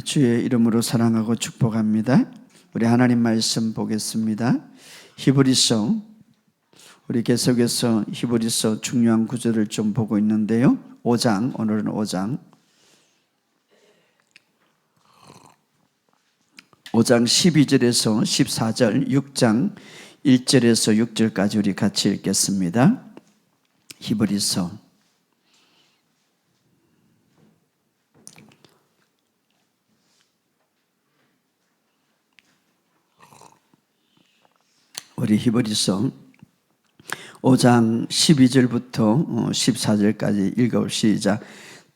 주의 이름으로 사랑하고 축복합니다. 우리 하나님 말씀 보겠습니다. 히브리서, 우리 계속해서 히브리서 중요한 구절을 좀 보고 있는데요. 5장, 오늘은 5장 12절에서 14절, 6장 1절에서 6절까지 우리 같이 읽겠습니다. 히브리서 우리 히브리서 5장 12절부터 14절까지 읽어 시작.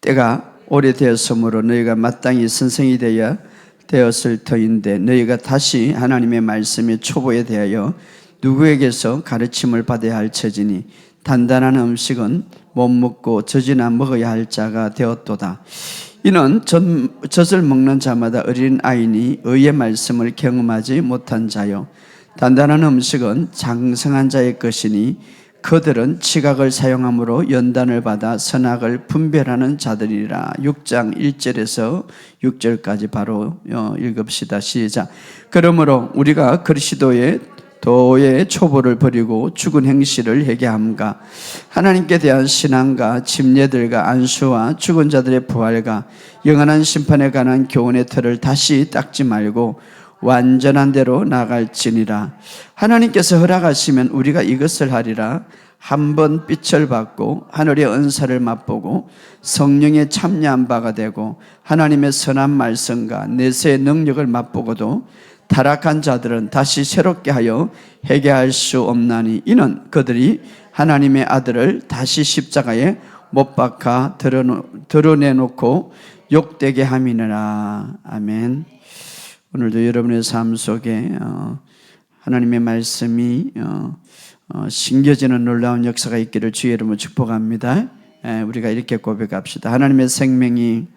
때가 오래되었으므로 너희가 마땅히 선생이 되었을 터인데 너희가 다시 하나님의 말씀의 초보에 대하여 누구에게서 가르침을 받아야 할 처지니 단단한 음식은 못 먹고 젖이나 먹어야 할 자가 되었도다. 이는 젖을 먹는 자마다 어린 아이니 의의 말씀을 경험하지 못한 자요, 단단한 음식은 장성한 자의 것이니 그들은 지각을 사용함으로 연단을 받아 선악을 분별하는 자들이라. 6장 1절에서 6절까지 바로 읽읍시다. 시작. 그러므로 우리가 그리스도의 도의 초보를 버리고 죽은 행실을 회개함과 하나님께 대한 신앙과 침례들과 안수와 죽은 자들의 부활과 영원한 심판에 관한 교훈의 틀을 다시 닦지 말고 완전한 대로 나갈지니라. 하나님께서 허락하시면 우리가 이것을 하리라. 한번 빛을 받고 하늘의 은사를 맛보고 성령에 참여한 바가 되고 하나님의 선한 말씀과 내세의 능력을 맛보고도 타락한 자들은 다시 새롭게 하여 회개할 수 없나니 이는 그들이 하나님의 아들을 다시 십자가에 못 박아 드러내놓고 욕되게 함이니라. 아멘. 오늘도 여러분의 삶 속에 하나님의 말씀이 심겨지는 놀라운 역사가 있기를 주의 이름으로 축복합니다. 우리가 이렇게 고백합시다. 하나님의 생명이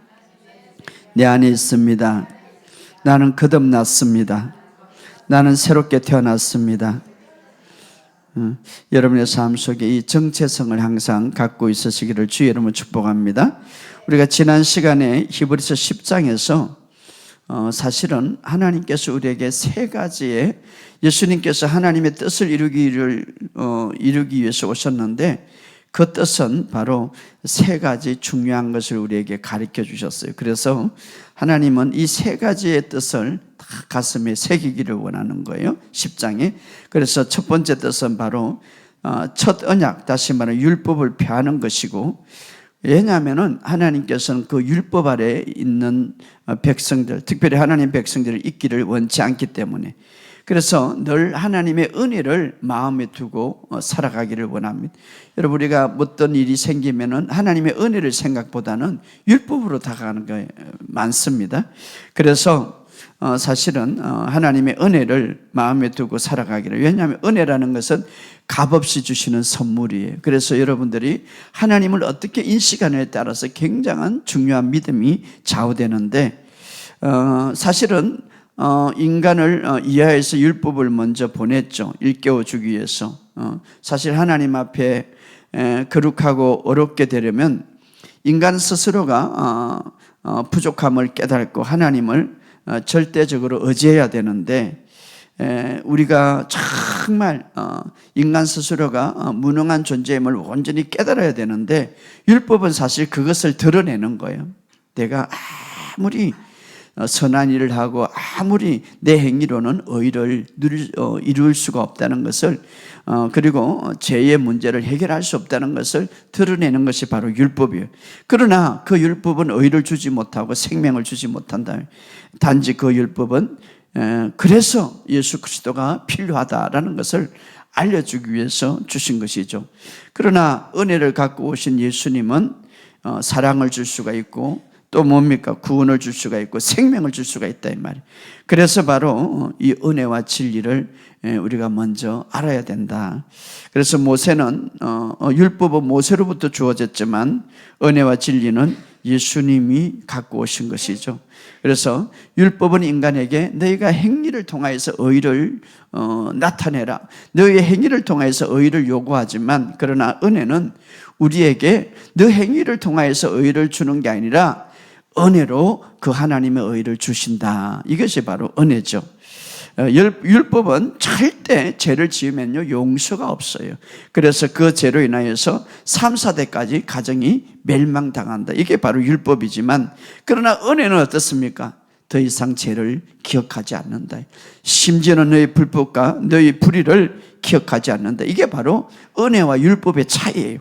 내 안에 있습니다. 나는 거듭났습니다. 나는 새롭게 태어났습니다. 여러분의 삶 속에 이 정체성을 항상 갖고 있으시기를 주의 이름으로 축복합니다. 우리가 지난 시간에 히브리서 10장에서 사실은 하나님께서 우리에게 세 가지의, 예수님께서 하나님의 뜻을 이루기 위해서 오셨는데 그 뜻은 바로 세 가지 중요한 것을 우리에게 가르쳐 주셨어요. 그래서 하나님은 이 세 가지의 뜻을 다 가슴에 새기기를 원하는 거예요, 10장에. 그래서 첫 번째 뜻은 바로 첫 언약, 다시 말하면 율법을 폐하는 것이고, 왜냐하면 하나님께서는 그 율법 아래에 있는 백성들, 특별히 하나님 백성들을 잊기를 원치 않기 때문에, 그래서 늘 하나님의 은혜를 마음에 두고 살아가기를 원합니다. 여러분, 우리가 어떤 일이 생기면은 하나님의 은혜를 생각보다는 율법으로 다가가는 게 많습니다. 그래서 사실은 하나님의 은혜를 마음에 두고 살아가기를, 왜냐하면 은혜라는 것은 값없이 주시는 선물이에요. 그래서 여러분들이 하나님을 어떻게 인식하느냐에 따라서 굉장한 중요한 믿음이 좌우되는데, 사실은 인간을 이하에서 율법을 먼저 보냈죠. 일깨워 주기 위해서. 사실 하나님 앞에 거룩하고 어렵게 되려면 인간 스스로가 부족함을 깨닫고 하나님을 절대적으로 의지해야 되는데, 우리가 정말 인간 스스로가 무능한 존재임을 온전히 깨달아야 되는데, 율법은 사실 그것을 드러내는 거예요. 내가 아무리 선한 일을 하고 아무리 내 행위로는 의를 이룰 수가 없다는 것을, 그리고 죄의 문제를 해결할 수 없다는 것을 드러내는 것이 바로 율법이에요. 그러나 그 율법은 의를 주지 못하고 생명을 주지 못한다. 단지 그 율법은 그래서 예수 그리스도가 필요하다라는 것을 알려주기 위해서 주신 것이죠. 그러나 은혜를 갖고 오신 예수님은 사랑을 줄 수가 있고, 또 뭡니까? 구원을 줄 수가 있고 생명을 줄 수가 있다, 이 말이에요. 그래서 바로 이 은혜와 진리를 우리가 먼저 알아야 된다. 그래서 모세는 율법은 모세로부터 주어졌지만 은혜와 진리는 예수님이 갖고 오신 것이죠. 그래서 율법은 인간에게 너희가 행위를 통하여서 의를 나타내라, 너희의 행위를 통하여서 의를 요구하지만, 그러나 은혜는 우리에게 너 행위를 통하여서 의를 주는 게 아니라 은혜로 그 하나님의 의를 주신다. 이것이 바로 은혜죠. 율법은 절대 죄를 지으면요 용서가 없어요. 그래서 그 죄로 인하여서 3, 4대까지 가정이 멸망당한다. 이게 바로 율법이지만, 그러나 은혜는 어떻습니까? 더 이상 죄를 기억하지 않는다. 심지어는 너희 불법과 너희 불의를 기억하지 않는다. 이게 바로 은혜와 율법의 차이예요.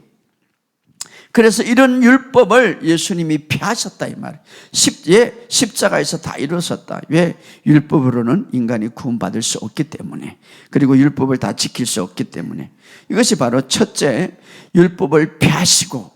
그래서 이런 율법을 예수님이 폐하셨다 이 말이에요. 십자가에서 다 이루어졌다. 왜? 율법으로는 인간이 구원받을 수 없기 때문에, 그리고 율법을 다 지킬 수 없기 때문에. 이것이 바로 첫째, 율법을 폐하시고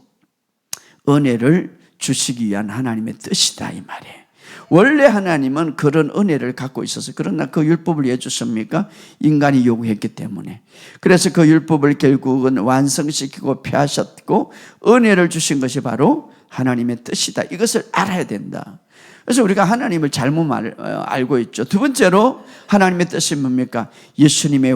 은혜를 주시기 위한 하나님의 뜻이다 이 말이에요. 원래 하나님은 그런 은혜를 갖고 있었어요. 그러나 그 율법을 왜 주십니까? 인간이 요구했기 때문에. 그래서 그 율법을 결국은 완성시키고 폐하셨고 은혜를 주신 것이 바로 하나님의 뜻이다. 이것을 알아야 된다. 그래서 우리가 하나님을 잘못 알고 있죠. 두 번째로 하나님의 뜻이 뭡니까? 예수님의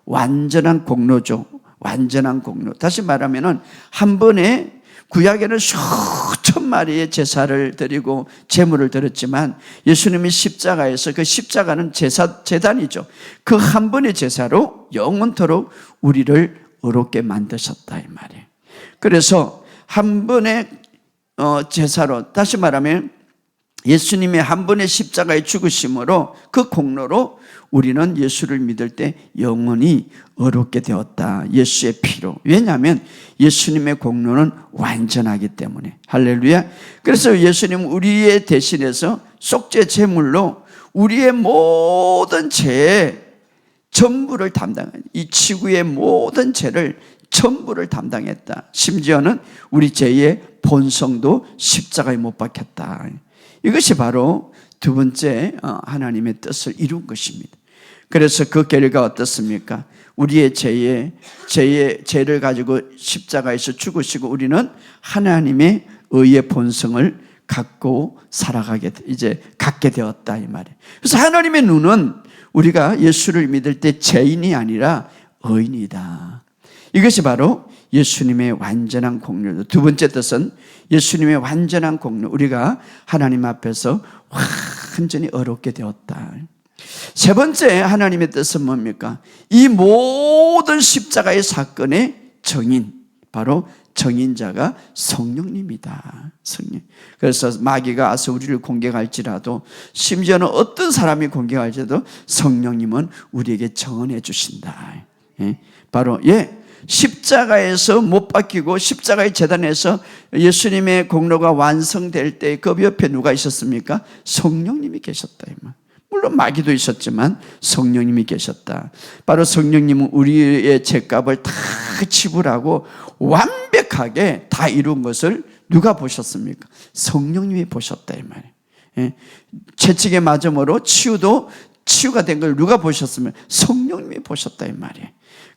완전한 공로죠. 완전한 공로. 다시 말하면은 한 번에 구약에는 수천 마리의 제사를 드리고 제물을 드렸지만 예수님이 십자가에서, 그 십자가는 제단이죠. 그 한 번의 제사로 영원토록 우리를 의롭게 만드셨다 이 말이에요. 그래서 한 번의 제사로, 다시 말하면 예수님의 한 번의 십자가의 죽으심으로, 그 공로로 우리는 예수를 믿을 때 영원히 의롭게 되었다. 예수의 피로. 왜냐하면 예수님의 공로는 완전하기 때문에. 할렐루야. 그래서 예수님은 우리의 대신해서 속죄 제물로 우리의 모든 죄의 전부를 이 지구의 모든 죄를 전부를 담당했다. 심지어는 우리 죄의 본성도 십자가에 못 박혔다. 이것이 바로 두 번째 하나님의 뜻을 이룬 것입니다. 그래서 그 결과 어떻습니까? 우리의 죄를 가지고 십자가에서 죽으시고 우리는 하나님의 의의 본성을 갖고 갖게 되었다 이 말이에요. 그래서 하나님의 눈은 우리가 예수를 믿을 때 죄인이 아니라 의인이다. 이것이 바로 예수님의 완전한 공로. 두 번째 뜻은 예수님의 완전한 공로. 우리가 하나님 앞에서 완전히 의롭게 되었다. 세 번째 하나님의 뜻은 뭡니까? 이 모든 십자가의 사건의 정인, 바로 정인자가 성령님이다. 성령. 그래서 마귀가 와서 우리를 공격할지라도, 심지어는 어떤 사람이 공격할지라도 성령님은 우리에게 정언해 주신다. 바로 십자가에서 못 박히고 십자가의 제단에서 예수님의 공로가 완성될 때 그 옆에 누가 있었습니까? 성령님이 계셨다 이 말. 물론 마귀도 있었지만 성령님이 계셨다. 바로 성령님은 우리의 죄값을 다 지불하고 완벽하게 다 이룬 것을 누가 보셨습니까? 성령님이 보셨다 이 말이에요. 채찍에 맞음으로 치유가 된 걸 누가 보셨으면 성령님이 보셨다 이 말이에요.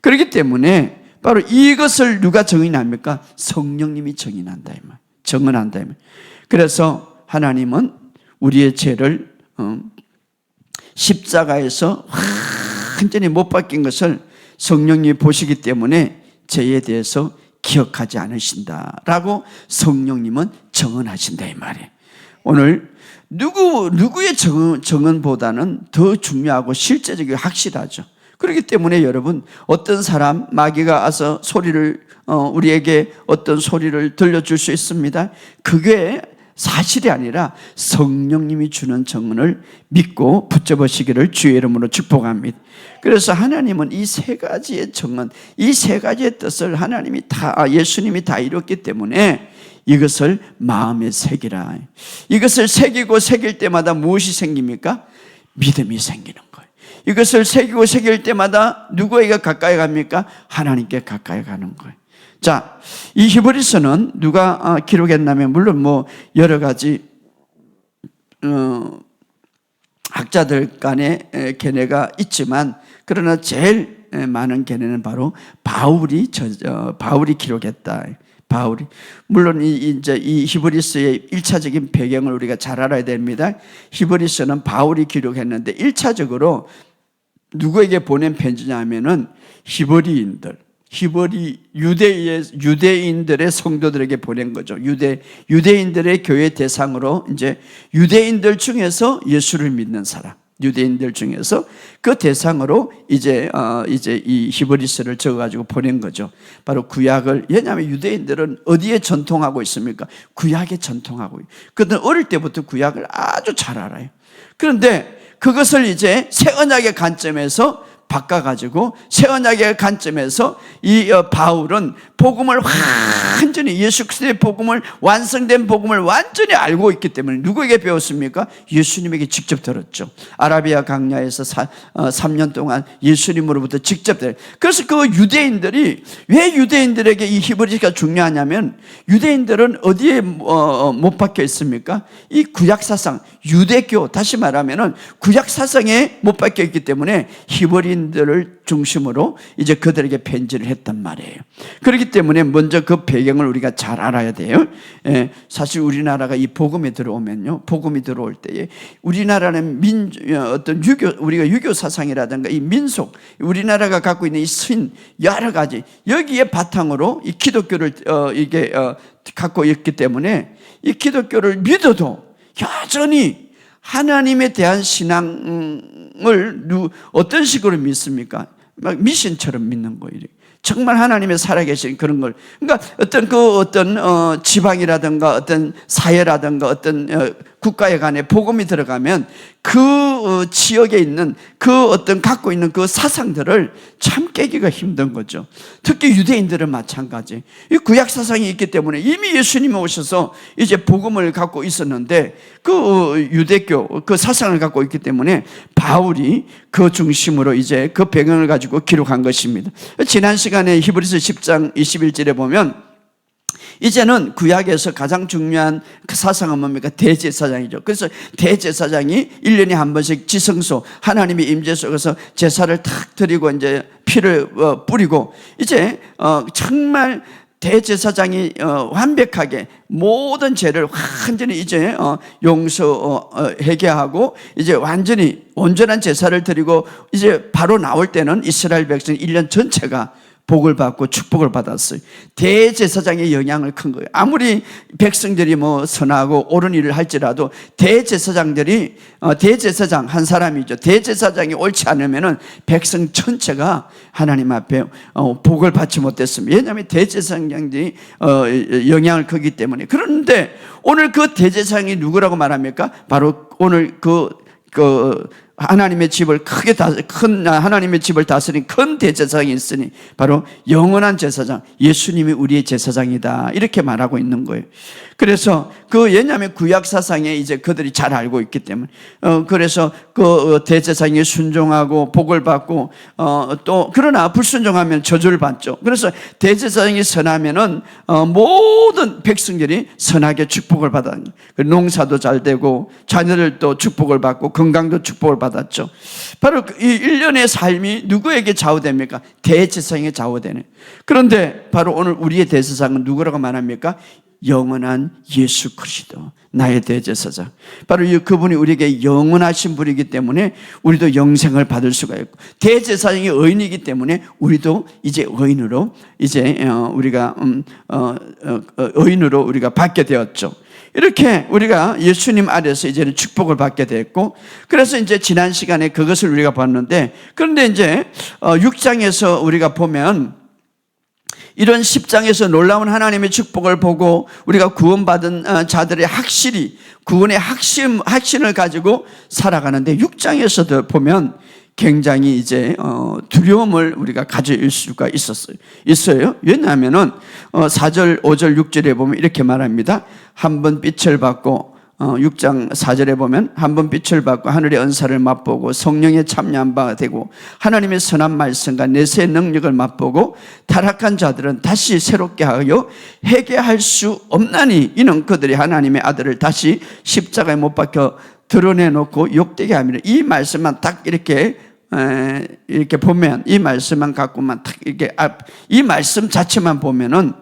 그렇기 때문에 바로 이것을 누가 정인합니까? 성령님이 정인한다 이 말. 정언한다 이 말. 그래서 하나님은 우리의 죄를 십자가에서 완전히 못 박힌 것을 성령님이 보시기 때문에 죄에 대해서 기억하지 않으신다라고 성령님은 정언하신다 이 말이에요. 오늘 누구의 정언보다는 더 중요하고 실제적이고 확실하죠. 그렇기 때문에 여러분, 어떤 사람 마귀가 와서 우리에게 어떤 소리를 들려줄 수 있습니다. 그게 사실이 아니라 성령님이 주는 정언을 믿고 붙잡으시기를 주의 이름으로 축복합니다. 그래서 하나님은 이 세 가지의 정언, 이 세 가지의 뜻을 예수님이 다 이뤘기 때문에 이것을 마음에 새기라. 이것을 새길 때마다 무엇이 생깁니까? 믿음이 생기는 거예요. 이것을 새길 때마다 누구에게 가까이 갑니까? 하나님께 가까이 가는 거예요. 자, 이 히브리서는 누가 기록했냐면, 물론 여러 가지 학자들 간의 견해가 있지만, 그러나 제일 많은 견해는 바로 바울이 기록했다. 물론 이 히브리서의 1차적인 배경을 우리가 잘 알아야 됩니다. 히브리서는 바울이 기록했는데 1차적으로 누구에게 보낸 편지냐 하면은 히브리인들, 히브리 유대인들의 성도들에게 보낸 거죠. 유대인들의 교회 대상으로 이제 유대인들 중에서 예수를 믿는 사람, 유대인들 중에서 그 대상으로 이제 이 히브리서를 적어가지고 보낸 거죠. 바로 구약을. 왜냐하면 유대인들은 어디에 전통하고 있습니까? 구약에 전통하고. 그들은 어릴 때부터 구약을 아주 잘 알아요. 그런데 그것을 이제 새 언약의 관점에서 바꿔가지고 새 언약의 관점에서 이 바울은 복음을 완전히, 예수 그리스도의 복음을, 완성된 복음을 완전히 알고 있기 때문에 누구에게 배웠습니까? 예수님에게 직접 들었죠. 아라비아 강야에서 3년 동안 예수님으로부터 직접 들었어요. 그래서 그 유대인들이, 왜 유대인들에게 이 히브리서가 중요하냐면, 유대인들은 어디에 못 박혀 있습니까? 이 구약사상, 유대교, 다시 말하면은 구약사상에 못 박혀 있기 때문에 히브리인들을 중심으로 이제 그들에게 편지를 했단 말이에요. 그렇기 때문에 먼저 그 배경을 우리가 잘 알아야 돼요. 사실 우리나라가 이 복음이 들어오면요, 복음이 들어올 때에 우리나라는 어떤 우리가 유교 사상이라든가 이 민속, 우리나라가 갖고 있는 이 신, 여러 가지, 여기에 바탕으로 이 기독교를 갖고 있기 때문에 이 기독교를 믿어도 여전히 하나님에 대한 신앙을 어떤 식으로 믿습니까? 막 미신처럼 믿는 거예요. 정말 하나님의 살아계신 그런 걸. 그러니까 어떤 지방이라든가 어떤 사회라든가 어떤 국가에 간에 복음이 들어가면 그 지역에 있는 그 어떤 갖고 있는 그 사상들을 참 깨기가 힘든 거죠. 특히 유대인들은 마찬가지. 이 구약 사상이 있기 때문에 이미 예수님이 오셔서 이제 복음을 갖고 있었는데 그 유대교 그 사상을 갖고 있기 때문에 바울이 그 중심으로 이제 그 배경을 가지고 기록한 것입니다. 지난 시간에 히브리서 10장 21절에 보면 이제는 구약에서 가장 중요한 그 사상은 뭡니까? 대제사장이죠. 그래서 대제사장이 1년에 한 번씩 지성소, 하나님의 임재 속에서 제사를 탁 드리고 이제 피를 뿌리고 이제 정말 대제사장이 완벽하게 모든 죄를 완전히 이제 용서하게 하고 이제 완전히 온전한 제사를 드리고 이제 바로 나올 때는 이스라엘 백성 1년 전체가 복을 받고 축복을 받았어요. 대제사장의 영향을 큰 거예요. 아무리 백성들이 뭐 선하고 옳은 일을 할지라도 대제사장 한 사람이죠. 대제사장이 옳지 않으면은 백성 전체가 하나님 앞에 복을 받지 못했습니다. 왜냐하면 대제사장들이 영향을 크기 때문에. 그런데 오늘 그 대제사장이 누구라고 말합니까? 바로 오늘 하나님의 집을 하나님의 집을 다스린 큰 대제사장이 있으니 바로 영원한 제사장, 예수님이 우리의 제사장이다, 이렇게 말하고 있는 거예요. 그래서 왜냐하면 구약 사상에 이제 그들이 잘 알고 있기 때문에 그래서 그 대제사장이 순종하고 복을 받고 또 그러나 불순종하면 저주를 받죠. 그래서 대제사장이 선하면은 모든 백성들이 선하게 축복을 받아요. 농사도 잘 되고 자녀들도 축복을 받고 건강도 축복을 받았죠. 바로 이 1년의 삶이 누구에게 좌우됩니까? 대제사장에 좌우되는. 그런데 바로 오늘 우리의 대제사장은 누구라고 말합니까? 영원한 예수 그리스도, 나의 대제사장. 바로 그분이 우리에게 영원하신 분이기 때문에 우리도 영생을 받을 수가 있고, 대제사장이 의인이기 때문에 우리도 이제 의인으로 우리가 받게 되었죠. 이렇게 우리가 예수님 아래서 이제는 축복을 받게 됐고, 그래서 이제 지난 시간에 그것을 우리가 봤는데, 그런데 이제 6장에서 우리가 보면 이런 10장에서 놀라운 하나님의 축복을 보고 우리가 구원받은 자들의 구원의 확신을 가지고 살아가는데, 6장에서도 보면 굉장히 이제 두려움을 우리가 가질 수가 있어요. 왜냐하면은 4절, 5절, 6절에 보면 이렇게 말합니다. 한 번 빛을 받고 6장 4절에 보면 한 번 빛을 받고 하늘의 은사를 맛보고 성령에 참여한 바가 되고 하나님의 선한 말씀과 내세의 능력을 맛보고 타락한 자들은 다시 새롭게 하여 회개할 수 없나니 이는 그들이 하나님의 아들을 다시 십자가에 못 박혀 드러내놓고 욕되게 합니다. 이 말씀만 딱 이렇게 보면, 이 말씀만 갖고만 딱 이 말씀 자체만 보면은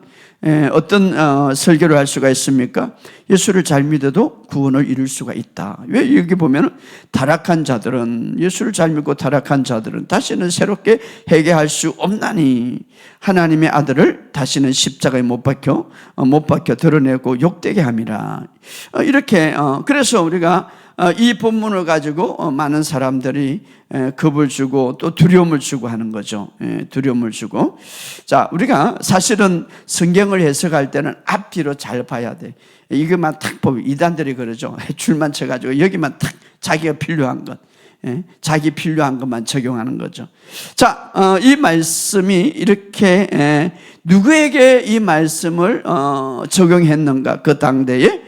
어떤 설교를 할 수가 있습니까? 예수를 잘 믿어도 구원을 이룰 수가 있다. 왜 여기 보면 타락한 자들은, 예수를 잘 믿고 타락한 자들은 다시는 새롭게 회개할 수 없나니 하나님의 아들을 다시는 십자가에 못 박혀 드러내고 욕되게 함이라. 이렇게 그래서 우리가 이 본문을 가지고 많은 사람들이 겁을 주고 또 두려움을 주고 하는 거죠. 두려움을 주고. 자, 우리가 사실은 성경을 해석할 때는 앞뒤로 잘 봐야 돼. 이것만 탁 보면 이단들이 그러죠. 줄만 쳐가지고 여기만 탁 자기가 필요한 것, 자기 필요한 것만 적용하는 거죠. 자, 이 말씀이 이렇게 누구에게 이 말씀을 적용했는가? 그 당대에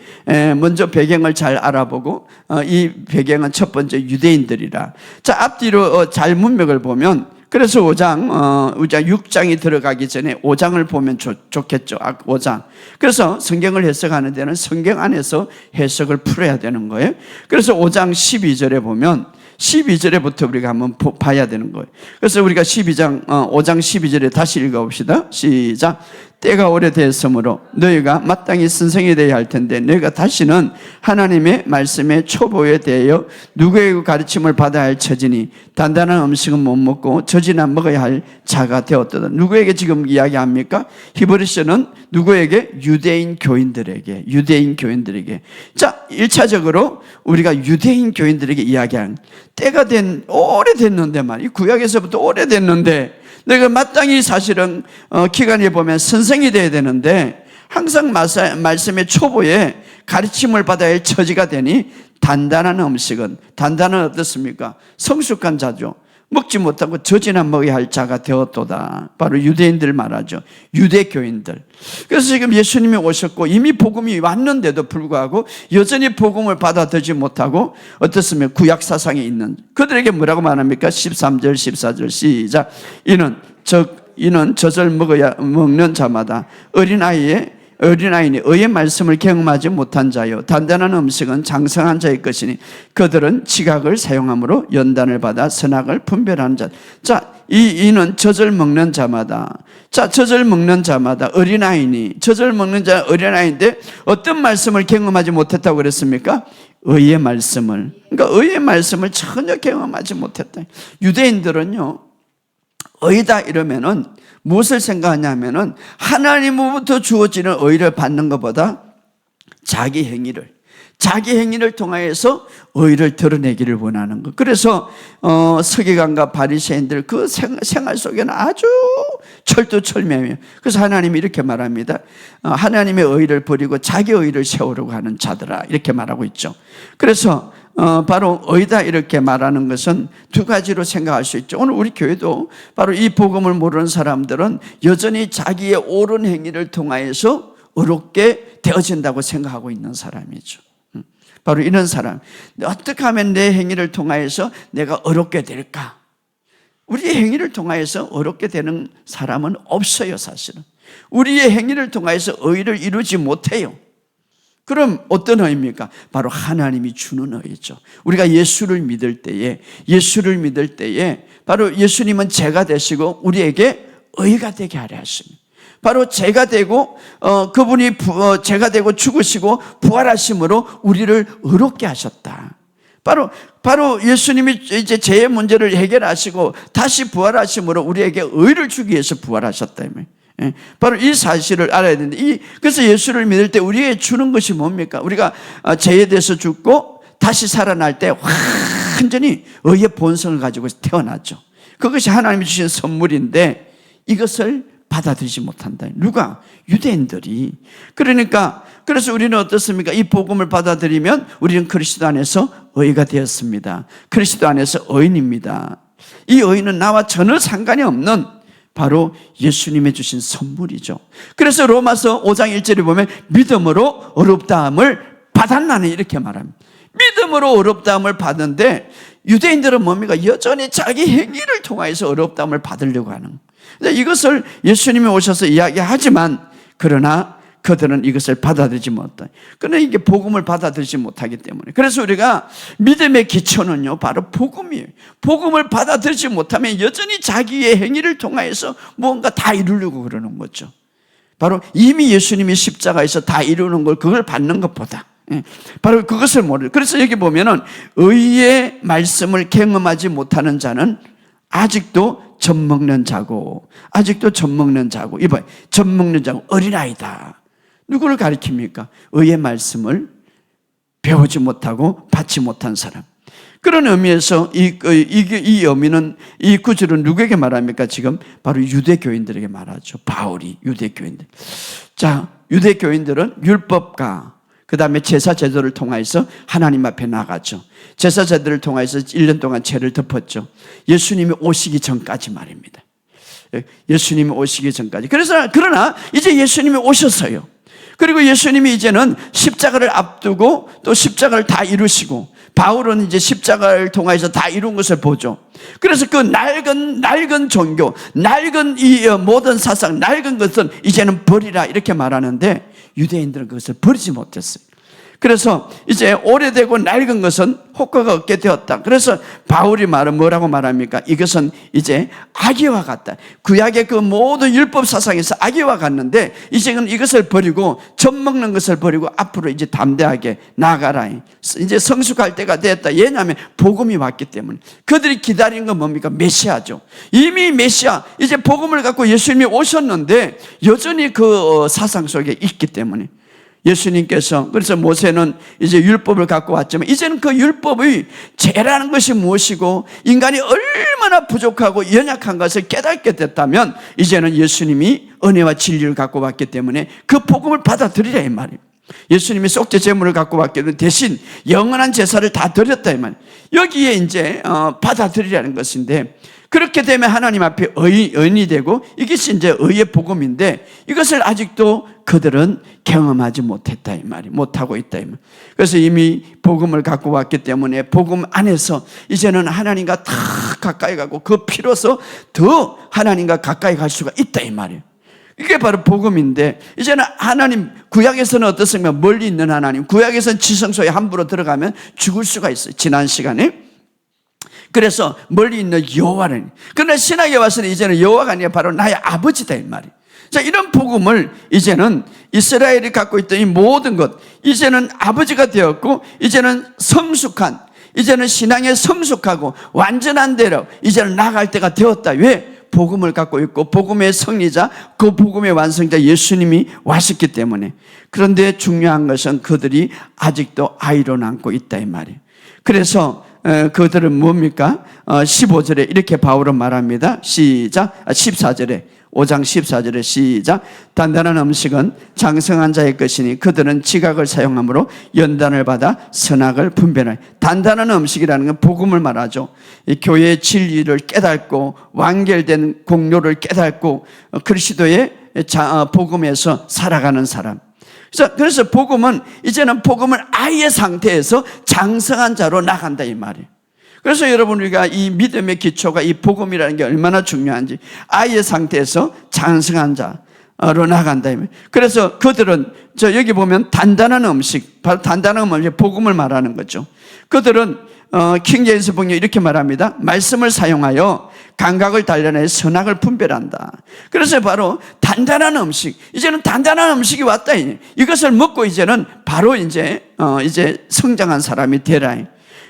먼저 배경을 잘 알아보고 이 배경은 첫 번째 유대인들이라. 자, 앞뒤로 잘 문맥을 보면 그래서 6장이 들어가기 전에 5장을 보면 좋겠죠. 5장. 그래서 성경을 해석하는 데는 성경 안에서 해석을 풀어야 되는 거예요. 그래서 5장 12절에 보면 12절에부터 우리가 한번 봐야 되는 거예요. 그래서 우리가 5장 12절에 다시 읽어봅시다. 시작. 때가 오래되었으므로 너희가 마땅히 선생이 되어야 할 텐데 너희가 다시는 하나님의 말씀의 초보에 대하여 누구에게 가르침을 받아야 할 처지니 단단한 음식은 못 먹고 젖이나 먹어야 할 자가 되었다. 누구에게 지금 이야기합니까? 히브리서는 누구에게? 유대인 교인들에게. 자, 1차적으로 우리가 유대인 교인들에게 이야기한 때가 오래됐는데 말이야. 구약에서부터 오래됐는데 내가 마땅히 사실은 기간에 보면 선생이 돼야 되는데 항상 말씀의 초보에 가르침을 받아야 할 처지가 되니 단단한 음식은 어떻습니까? 성숙한 자죠. 먹지 못하고 젖이나 먹어야 할 자가 되었도다. 바로 유대인들 말하죠. 유대교인들. 그래서 지금 예수님이 오셨고 이미 복음이 왔는데도 불구하고 여전히 복음을 받아들이지 못하고 어떻습니까? 구약 사상에 있는 그들에게 뭐라고 말합니까? 13절 14절 시작. 이는 젖을 먹는 자마다 어린아이니 의의 말씀을 경험하지 못한 자요 단단한 음식은 장성한 자의 것이니 그들은 지각을 사용함으로 연단을 받아 선악을 분별하는 자. 자, 이는 젖을 먹는 자마다. 자, 젖을 먹는 자마다 어린아이니 젖을 먹는 자 어린아이인데 어떤 말씀을 경험하지 못했다고 그랬습니까? 의의 말씀을. 그러니까 의의 말씀을 전혀 경험하지 못했다. 유대인들은요 의다 이러면은 무엇을 생각하냐면은 하나님으로부터 주어지는 의를 받는 것보다 자기 행위를 통하여서 의를 드러내기를 원하는 것. 그래서 서기관과 바리새인들 그 생활 속에는 아주 철두철미해요. 그래서 하나님이 이렇게 말합니다. 하나님의 의를 버리고 자기 의를 세우려고 하는 자들아 이렇게 말하고 있죠. 그래서 바로 의다 이렇게 말하는 것은 두 가지로 생각할 수 있죠. 오늘 우리 교회도 바로 이 복음을 모르는 사람들은 여전히 자기의 옳은 행위를 통하여서 의롭게 되어진다고 생각하고 있는 사람이죠. 바로 이런 사람. 어떻게 하면 내 행위를 통하여서 내가 의롭게 될까? 우리의 행위를 통하여서 의롭게 되는 사람은 없어요, 사실은. 우리의 행위를 통하여서 의를 이루지 못해요. 그럼 어떤 의입니까? 바로 하나님이 주는 의죠. 우리가 예수를 믿을 때에 바로 예수님은 제가 되시고 우리에게 의가 되게 하려 하십니다. 바로 제가 되고 그분이 제가 되고 죽으시고 부활하심으로 우리를 의롭게 하셨다. 바로 예수님이 이제 죄의 문제를 해결하시고 다시 부활하심으로 우리에게 의를 주기 위해서 부활하셨다며. 바로 이 사실을 알아야 되는데 그래서 예수를 믿을 때 우리에게 주는 것이 뭡니까? 우리가 죄에 대해서 죽고 다시 살아날 때 완전히 의의 본성을 가지고 태어났죠. 그것이 하나님이 주신 선물인데 이것을 받아들이지 못한다. 누가? 유대인들이. 그래서 우리는 어떻습니까? 이 복음을 받아들이면 우리는 그리스도 안에서 의가 되었습니다. 그리스도 안에서 의인입니다. 이 의는 나와 전혀 상관이 없는 바로 예수님의 주신 선물이죠. 그래서 로마서 5장 1절에 보면 믿음으로 의롭다함을 받았나니 이렇게 말합니다. 믿음으로 의롭다함을 받는데 유대인들은 뭡니까? 여전히 자기 행위를 통해서 의롭다함을 받으려고 하는 거예요. 이것을 예수님이 오셔서 이야기하지만 그러나 그들은 이것을 받아들이지 못한다. 그러나 이게 복음을 받아들이지 못하기 때문에. 그래서 우리가 믿음의 기초는요, 바로 복음이에요. 복음을 받아들이지 못하면 여전히 자기의 행위를 통해서 무언가 다 이루려고 그러는 거죠. 바로 이미 예수님이 십자가에서 다 이루는 걸 그걸 받는 것보다 바로 그것을 모르는. 그래서 여기 보면은 의의 말씀을 경험하지 못하는 자는 아직도 젖먹는 자고, 아직도 젖먹는 자고, 이봐요, 젖먹는 자고 어린아이다. 누구를 가리킵니까? 의의 말씀을 배우지 못하고 받지 못한 사람. 그런 의미에서 이 의미는, 이 구절은 누구에게 말합니까? 지금 바로 유대교인들에게 말하죠. 바울이 유대교인들. 자, 유대교인들은 율법과 그 다음에 제사 제도를 통해서 하나님 앞에 나가죠. 제사 제도를 통해서 1년 동안 죄를 덮었죠. 예수님이 오시기 전까지 말입니다. 예수님이 오시기 전까지. 그러나 이제 예수님이 오셨어요. 그리고 예수님이 이제는 십자가를 앞두고 또 십자가를 다 이루시고, 바울은 이제 십자가를 통해서 다 이룬 것을 보죠. 그래서 그 낡은 종교, 낡은 이 모든 사상, 낡은 것은 이제는 버리라 이렇게 말하는데, 유대인들은 그것을 버리지 못했어요. 그래서 이제 오래되고 낡은 것은 효과가 없게 되었다. 그래서 바울이 뭐라고 말합니까? 이것은 이제 악의와 같다. 구약의 그 모든 율법 사상에서 악의와 같는데, 이제는 이것을 버리고 젖먹는 것을 버리고 앞으로 이제 담대하게 나아가라. 이제 성숙할 때가 됐다. 왜냐하면 복음이 왔기 때문에. 그들이 기다린 건 뭡니까? 메시아죠. 이미 메시아, 이제 복음을 갖고 예수님이 오셨는데 여전히 그 사상 속에 있기 때문에 예수님께서, 그래서 모세는 이제 율법을 갖고 왔지만 이제는 그 율법의 죄라는 것이 무엇이고 인간이 얼마나 부족하고 연약한 것을 깨닫게 됐다면, 이제는 예수님이 은혜와 진리를 갖고 왔기 때문에 그 복음을 받아들이라 이 말이에요. 예수님이 속죄 제물을 갖고 왔기 때문에 대신 영원한 제사를 다 드렸다 이 말이에요. 여기에 이제 받아들이라는 것인데, 그렇게 되면 하나님 앞에 의인이 되고, 이것이 이제 의의 복음인데, 이것을 아직도 그들은 경험하지 못했다 이 말이, 못하고 있다 이 말. 그래서 이미 복음을 갖고 왔기 때문에 복음 안에서 이제는 하나님과 다 가까이 가고 그 피로서 더 하나님과 가까이 갈 수가 있다 이 말이에요. 이게 바로 복음인데, 이제는 하나님, 구약에서는 어떻습니까? 멀리 있는 하나님, 구약에서는 지성소에 함부로 들어가면 죽을 수가 있어요. 지난 시간에. 그래서 멀리 있는 여호와를, 그러나 신약에 와서는 이제는 여호와가 아니라 바로 나의 아버지다 이 말이에요. 자, 이런 복음을 이제는 이스라엘이 갖고 있던 이 모든 것, 이제는 아버지가 되었고, 이제는 성숙한, 이제는 신앙에 성숙하고 완전한 대로 이제는 나아갈 때가 되었다. 왜? 복음을 갖고 있고 복음의 성리자, 그 복음의 완성자 예수님이 왔었기 때문에. 그런데 중요한 것은 그들이 아직도 아이로 남고 있다 이 말이에요. 그래서 그들은 뭡니까? 15절에 이렇게 바울은 말합니다. 시작. 14절에, 5장 14절에 시작. 단단한 음식은 장성한 자의 것이니 그들은 지각을 사용함으로 연단을 받아 선악을 분별하니. 단단한 음식이라는 건 복음을 말하죠. 이 교회의 진리를 깨닫고 완결된 공로를 깨닫고 그리스도의 복음에서 살아가는 사람. 그래서 복음은 이제는 복음을 아이의 상태에서 장성한 자로 나간다 이 말이에요. 그래서 여러분, 우리가 이 믿음의 기초가 이 복음이라는 게 얼마나 중요한지, 아이의 상태에서 장성한 자로 나간다 이 말이에요. 그래서 그들은 여기 보면 단단한 음식, 바로 단단한 음식, 복음을 말하는 거죠. 그들은 킹제임스 번역 이렇게 말합니다. 말씀을 사용하여 감각을 단련해 선악을 분별한다. 그래서 바로 단단한 음식, 이제는 단단한 음식이 왔다. 이것을 먹고 이제는 바로 이제 성장한 사람이 되라.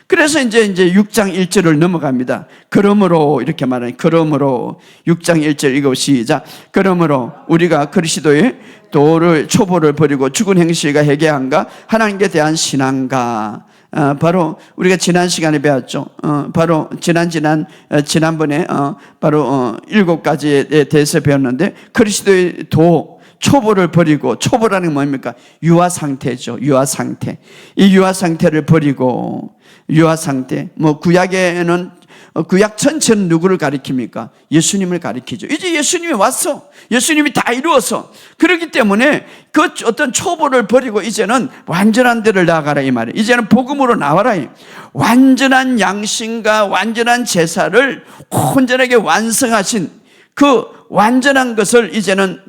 그래서 이제 6장 1절을 넘어갑니다. 그러므로 이렇게 말하니, 그러므로 6장 1절 이거 시작. 그러므로 우리가 그리스도의 도를 초보를 버리고 죽은 행실과 회개한가 하나님께 대한 신앙과, 바로 우리가 지난 시간에 배웠죠. 바로 지난번에 바로 7가지에 대해서 배웠는데, 그리스도의 도, 초보를 버리고, 초보라는 게 뭡니까? 유아 상태죠. 유아 상태. 이 유아 상태를 버리고, 유아 상태. 구약에는, 구약 전체는 누구를 가리킵니까? 예수님을 가리키죠. 이제 예수님이 왔어. 예수님이 다 이루어서. 그렇기 때문에 그 어떤 초보를 버리고 이제는 완전한 데를 나아가라 이 말이에요. 이제는 복음으로 나와라. 완전한 양심과 완전한 제사를 온전하게 완성하신 그 완전한 것을 이제는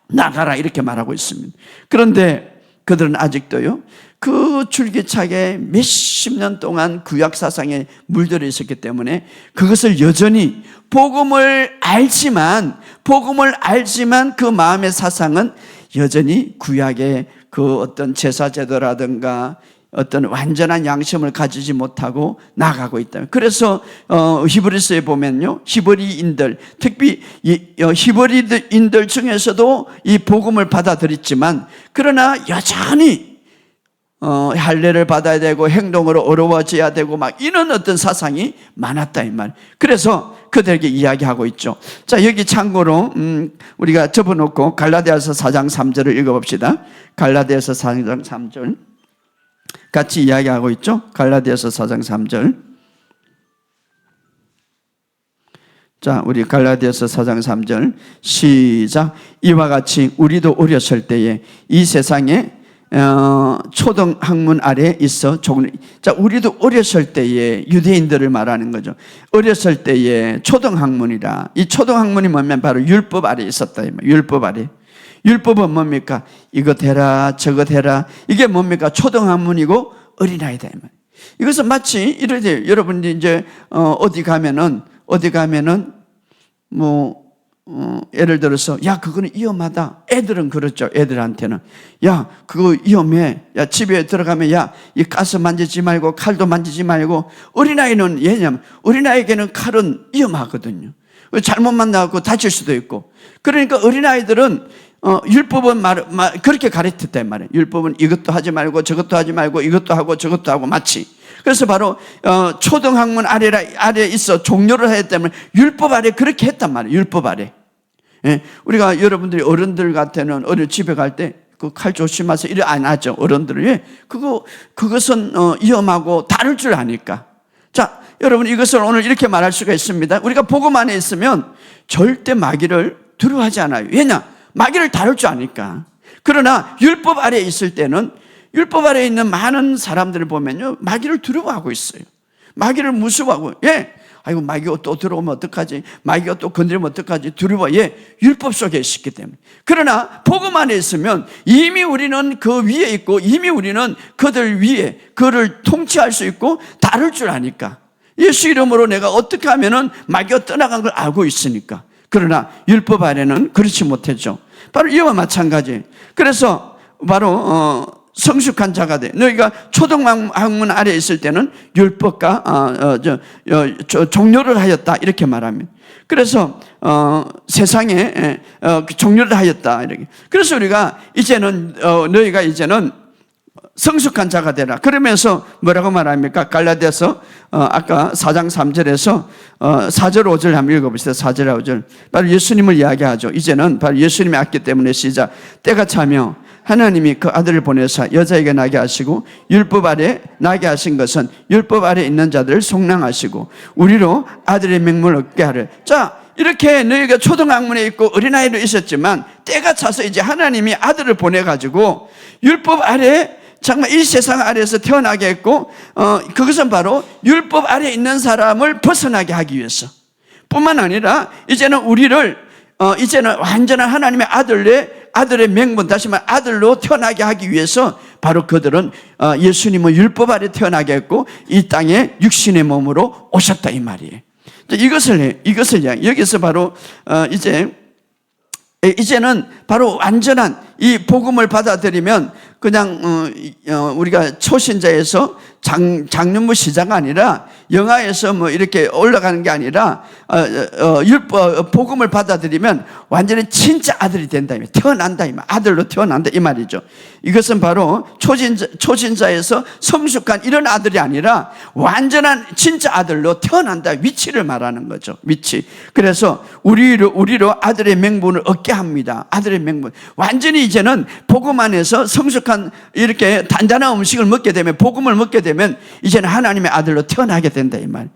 나가라 이렇게 말하고 있습니다. 그런데 그들은 아직도요, 그 줄기차게 몇십 년 동안 구약 사상에 물들어 있었기 때문에 그것을 여전히 복음을 알지만 그 마음의 사상은 여전히 구약의 그 어떤 제사 제도라든가 어떤 완전한 양심을 가지지 못하고 나가고 있다. 그래서 히브리서에 보면요, 히브리인들, 특히 히브리인들 중에서도 이 복음을 받아들였지만 그러나 여전히 할례를 받아야 되고 행동으로 어려워져야 되고 막 이런 어떤 사상이 많았다 이 말. 그래서 그들에게 이야기하고 있죠. 자, 여기 참고로 우리가 접어놓고 갈라디아서 4장 3절을 읽어봅시다. 갈라디아서 4장 3절 같이 이야기하고 있죠. 갈라디아서 4장 3절. 자, 우리 갈라디아서 4장 3절 시작. 이와 같이 우리도 어렸을 때에 이 세상에 초등학문 아래에 있어. 자, 우리도 어렸을 때에 유대인들을 말하는 거죠. 어렸을 때에 초등학문이라. 이 초등학문이 뭐냐면 바로 율법 아래에 있었다. 율법 아래. 율법은 뭡니까? 이것 해라, 저것 해라. 이게 뭡니까? 초등학문이고 어린아이다. 이것은 마치 이러지. 여러분이 이제 어디 가면은 예를 들어서 야, 그거는 위험하다. 애들은 그렇죠. 애들한테는 야, 그거 위험해. 야, 집에 들어가면 야, 이 가스 만지지 말고 칼도 만지지 말고. 어린아이는 왜냐면 어린아이에게는 칼은 위험하거든요. 잘못 만나고 다칠 수도 있고. 그러니까 어린아이들은 율법은 그렇게 가르쳤단 말이에요. 율법은 이것도 하지 말고 저것도 하지 말고 이것도 하고 저것도 하고 마치. 그래서 바로 초등학문 아래에 있어 종료를 해야 때문에 율법 아래 그렇게 했단 말이에요. 율법 아래. 예? 우리가 여러분들이 어른들 같아는 어릴 집에 갈 때 그 칼 조심하세요 이래 안 하죠. 어른들은. 예? 그것은 위험하고 다룰 줄 아니까. 자, 여러분 이것을 오늘 이렇게 말할 수가 있습니다. 우리가 복음 안에 있으면 절대 마귀를 두려워하지 않아요. 왜냐? 마귀를 다룰 줄 아니까. 그러나 율법 아래에 있을 때는 율법 아래에 있는 많은 사람들을 보면요, 마귀를 두려워하고 있어요. 마귀를 무서워하고. 예, 아이고 마귀가 또 들어오면 어떡하지? 마귀가 또 건드리면 어떡하지? 두려워. 예, 율법 속에 있기 때문에. 그러나 복음 안에 있으면 이미 우리는 그 위에 있고 이미 우리는 그들 위에 그를 통치할 수 있고 다룰 줄 아니까. 예수 이름으로 내가 어떻게 하면은 마귀가 떠나간 걸 알고 있으니까. 그러나 율법 아래는 그렇지 못했죠. 바로 이와 마찬가지. 그래서 바로 성숙한 자가 돼. 너희가 초등학문 아래에 있을 때는 율법과 종료를 하였다 이렇게 말합니다. 그래서 세상에 종료를 하였다 이렇게. 그래서 우리가 이제는 너희가 이제는 성숙한 자가 되라. 그러면서 뭐라고 말합니까? 갈라디아서 아까 4장 3절에서 4절 5절 한번 읽어봅시다. 4절 5절. 바로 예수님을 이야기하죠. 이제는 바로 예수님이 왔기 때문에 시작. 때가 차며 하나님이 그 아들을 보내사 여자에게 나게 하시고 율법 아래 나게 하신 것은 율법 아래 있는 자들을 속량하시고 우리로 아들의 명분을 얻게 하를. 자, 이렇게 너희가 초등학문에 있고 어린아이로 있었지만 때가 차서 이제 하나님이 아들을 보내가지고 율법 아래 정말 이 세상 아래에서 태어나게 했고 그것은 바로 율법 아래에 있는 사람을 벗어나게 하기 위해서 뿐만 아니라 이제는 우리를 이제는 완전한 하나님의 아들의 명분, 다시 말해 아들로 태어나게 하기 위해서 바로 그들은 예수님은 율법 아래 태어나게 했고 이 땅에 육신의 몸으로 오셨다 이 말이에요. 이것을 여기서 바로 이제는 바로 완전한 이 복음을 받아들이면 그냥 우리가 초신자에서 장년부 시자가 아니라 영화에서 뭐 이렇게 올라가는 게 아니라 율법 복음을 받아들이면 완전히 진짜 아들이 된다 이 말. 태어난다 이 말. 아들로 태어난다 이 말이죠. 이것은 바로 초신자에서 성숙한 이런 아들이 아니라 완전한 진짜 아들로 태어난다 위치를 말하는 거죠. 위치. 그래서 우리로 아들의 명분을 얻게 합니다. 아들의 명분. 완전히 이제는 복음 안에서 성숙한 이렇게 단단한 음식을 먹게 되면 복음을 먹게 되면 이제는 하나님의 아들로 태어나게 된다 이 말.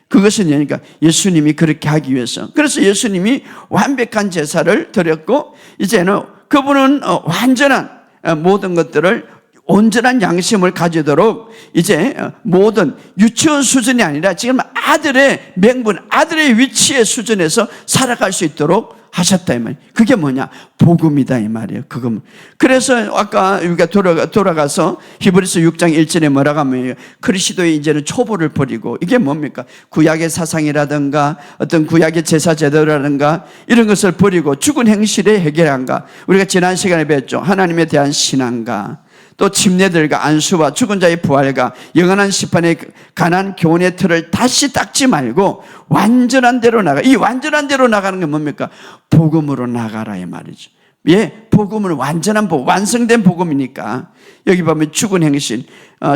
그것은 그러니까 예수님이 그렇게 하기 위해서. 그래서 예수님이 완벽한 제사를 드렸고 이제는 그분은 완전한 모든 것들을 온전한 양심을 가지도록 이제 모든 유치원 수준이 아니라 지금 아들의 명분, 아들의 위치의 수준에서 살아갈 수 있도록 하셨다 이 말이에요. 그게 뭐냐? 복음이다 이 말이에요. 그거. 그래서 아까 우리가 돌아가서 히브리서 6장 1절에 뭐라고 하면 그리스도의 이제는 초보를 버리고, 이게 뭡니까? 구약의 사상이라든가 어떤 구약의 제사 제도라든가 이런 것을 버리고 죽은 행실의 해결한가. 우리가 지난 시간에 배웠죠. 하나님에 대한 신앙과 또 침례들과 안수와 죽은 자의 부활과 영원한 심판의 가난 교훈의 틀을 다시 닦지 말고 완전한 대로 나가. 이 완전한 대로 나가는 게 뭡니까? 복음으로 나가라 이 말이죠. 예, 복음은 완전한 복음, 완성된 복음이니까. 여기 보면 죽은 행실,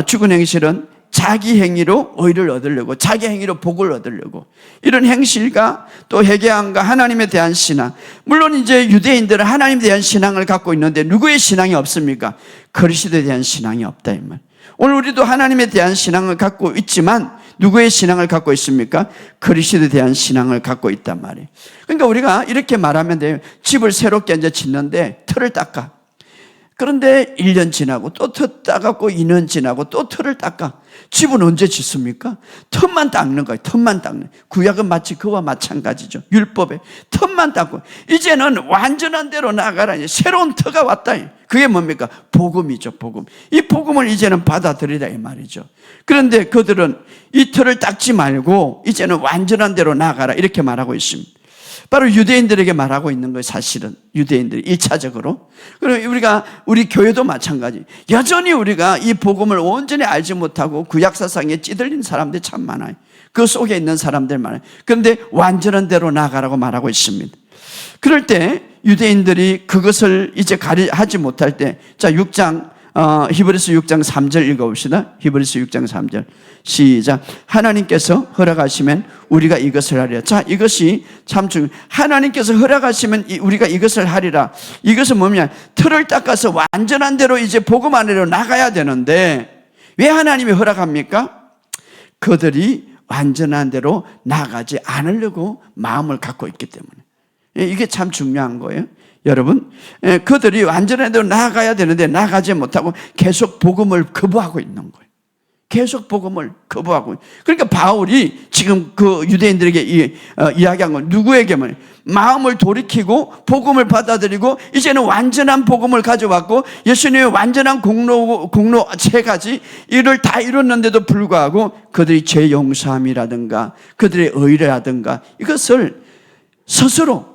죽은 행실은 자기 행위로 의를 얻으려고, 자기 행위로 복을 얻으려고, 이런 행실과 또 회개함과 하나님에 대한 신앙. 물론 이제 유대인들은 하나님에 대한 신앙을 갖고 있는데 누구의 신앙이 없습니까? 그리스도에 대한 신앙이 없다 이 말. 오늘 우리도 하나님에 대한 신앙을 갖고 있지만 누구의 신앙을 갖고 있습니까? 그리스도에 대한 신앙을 갖고 있단 말이에요. 그러니까 우리가 이렇게 말하면 돼요. 집을 새롭게 이제 짓는데 틀을 닦아. 그런데 1년 지나고 또 틀 닦았고 2년 지나고 또 틀을 닦아. 집은 언제 짓습니까? 틈만 닦는 거예요. 틈만 닦는. 구약은 마치 그와 마찬가지죠. 율법에 틈만 닦고 이제는 완전한 대로 나가라. 새로운 터가 왔다. 그게 뭡니까? 복음이죠. 복음. 이 복음을 이제는 받아들이라 이 말이죠. 그런데 그들은 이 틀을 닦지 말고 이제는 완전한 대로 나가라 이렇게 말하고 있습니다. 바로 유대인들에게 말하고 있는 거예요. 사실은 유대인들이 1차적으로. 그리고 우리 교회도 마찬가지. 여전히 우리가 이 복음을 온전히 알지 못하고 구약사상에 찌들린 사람들이 참 많아요. 그 속에 있는 사람들 많아요. 그런데 완전한 대로 나가라고 말하고 있습니다. 그럴 때 유대인들이 그것을 이제 하지 못할 때, 자 6장 히브리서 6장 3절 읽어봅시다. 히브리서 6장 3절 시작. 하나님께서 허락하시면 우리가 이것을 하리라. 자, 이것이 참 중요해요. 하나님께서 허락하시면 우리가 이것을 하리라. 이것은 뭐냐? 틀을 닦아서 완전한 대로 이제 복음 안으로 나가야 되는데 왜 하나님이 허락합니까? 그들이 완전한 대로 나가지 않으려고 마음을 갖고 있기 때문에. 이게 참 중요한 거예요. 여러분, 그들이 완전한 대로 나아가야 되는데 나가지 못하고 계속 복음을 거부하고 있는 거예요. 계속 복음을 거부하고. 그러니까 바울이 지금 그 유대인들에게 이야기한 건 누구에게만 마음을 돌이키고 복음을 받아들이고 이제는 완전한 복음을 가져왔고 예수님의 완전한 공로 세 가지 이를 다 이뤘는데도 불구하고 그들이 죄 용서함이라든가 그들의 의라든가 이것을 스스로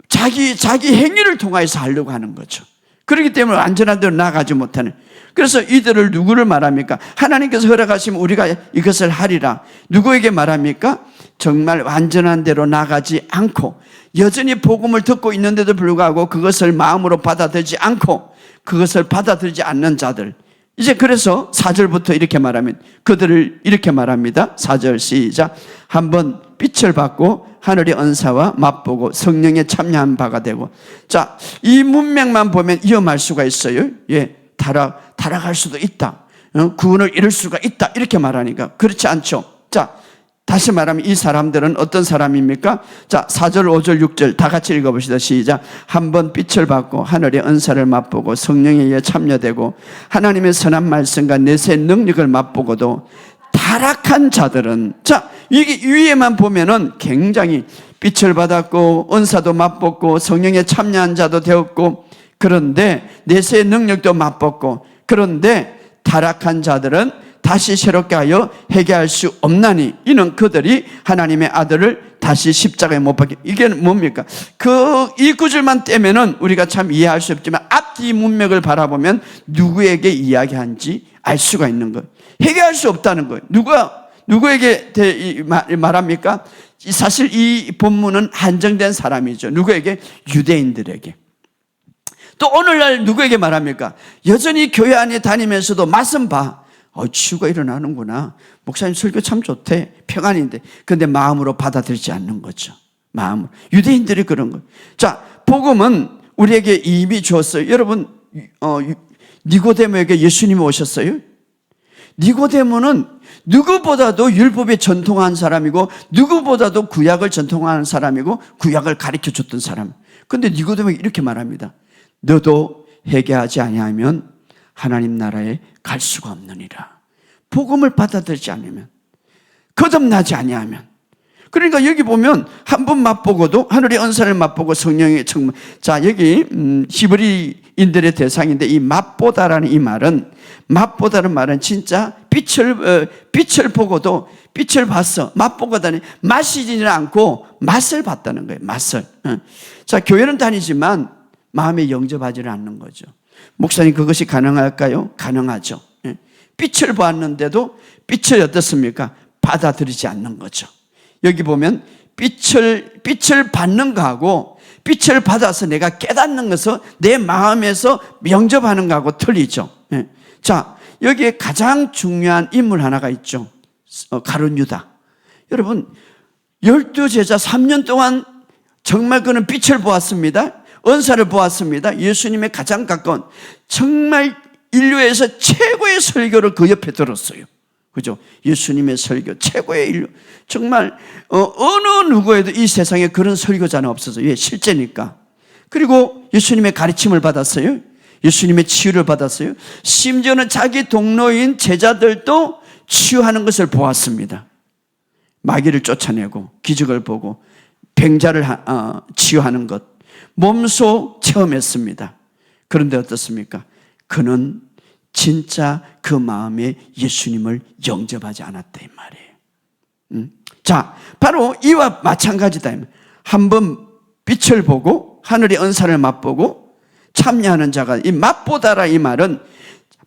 자기 행위를 통해서 하려고 하는 거죠. 그렇기 때문에 완전한 대로 나가지 못하는. 그래서 이들을 누구를 말합니까? 하나님께서 허락하시면 우리가 이것을 하리라. 누구에게 말합니까? 정말 완전한 대로 나가지 않고 여전히 복음을 듣고 있는데도 불구하고 그것을 마음으로 받아들이지 않고 그것을 받아들이지 않는 자들. 이제 그래서 4절부터 이렇게 말하면 그들을 이렇게 말합니다. 4절 시작. 한번 빛을 받고 하늘의 은사와 맛보고 성령에 참여한 바가 되고. 자, 이 문맥만 보면 위험할 수가 있어요. 예, 타락할 수도 있다. 구원을 잃을 수가 있다. 이렇게 말하니까 그렇지 않죠. 자, 다시 말하면 이 사람들은 어떤 사람입니까? 자, 4절, 5절, 6절 다 같이 읽어봅시다. 시작. 한번 빛을 받고 하늘의 은사를 맛보고 성령에 의해 참여되고 하나님의 선한 말씀과 내세 능력을 맛보고도 타락한 자들은, 자, 이게 위에만 보면은 굉장히 빛을 받았고 은사도 맛봤고 성령에 참여한 자도 되었고 그런데 내세의 능력도 맛봤고 그런데 타락한 자들은 다시 새롭게 하여 회개할 수 없나니 이는 그들이 하나님의 아들을 다시 십자가에 못 박혀. 이게 뭡니까? 이 구절만 떼면은 우리가 참 이해할 수 없지만 앞뒤 문맥을 바라보면 누구에게 이야기한지 알 수가 있는 거예요. 회개할 수 없다는 거예요. 누구에게 말합니까? 사실 이 본문은 한정된 사람이죠. 누구에게? 유대인들에게. 또 오늘날 누구에게 말합니까? 여전히 교회 안에 다니면서도 맛은 봐. 치유가 일어나는구나. 목사님 설교 참 좋대. 평안인데. 그런데 마음으로 받아들이지 않는 거죠. 마음으로. 유대인들이 그런 거예요. 자, 복음은 우리에게 이미 주었어요. 여러분, 니고데모에게 예수님이 오셨어요? 니고데모는 누구보다도 율법에 전통한 사람이고 누구보다도 구약을 전통하는 사람이고 구약을 가르쳐 줬던 사람. 그런데 니고데모가 이렇게 말합니다. 너도 회개하지 아니하면 하나님 나라에 갈 수가 없느니라. 복음을 받아들이지 않으면, 거듭나지 아니하면, 그러니까 여기 보면 한 번 맛보고도 하늘의 은사를 맛보고 성령의 정말, 자 여기 히브리인들의 대상인데 이 맛보다라는 이 말은, 맛보다는 말은 진짜 빛을 보고도 빛을 봤어, 맛보고다니 마시지는 않고 맛을 봤다는 거예요. 맛을. 자 교회는 다니지만 마음에 영접하지는 않는 거죠. 목사님 그것이 가능할까요? 가능하죠. 빛을 보았는데도 빛을 어떻습니까? 받아들이지 않는 거죠. 여기 보면 빛을 받는 거하고 빛을 받아서 내가 깨닫는 것은 내 마음에서 영접하는 거하고 틀리죠. 자, 여기에 가장 중요한 인물 하나가 있죠. 가룟 유다. 여러분, 12제자 3년 동안 정말 그는 빛을 보았습니다. 은사를 보았습니다. 예수님의 가장 가까운, 정말 인류에서 최고의 설교를 그 옆에 들었어요. 그죠? 예수님의 설교, 최고의 인류. 정말, 어느 누구에도 이 세상에 그런 설교자는 없어서. 왜? 실제니까. 그리고 예수님의 가르침을 받았어요. 예수님의 치유를 받았어요. 심지어는 자기 동료인 제자들도 치유하는 것을 보았습니다. 마귀를 쫓아내고, 기적을 보고, 병자를 치유하는 것. 몸소 체험했습니다. 그런데 어떻습니까? 그는 진짜 그 마음에 예수님을 영접하지 않았다 이 말이에요. 자, 바로 이와 마찬가지다. 한번 빛을 보고 하늘의 은사를 맛보고 참여하는 자가, 이 맛보다라 이 말은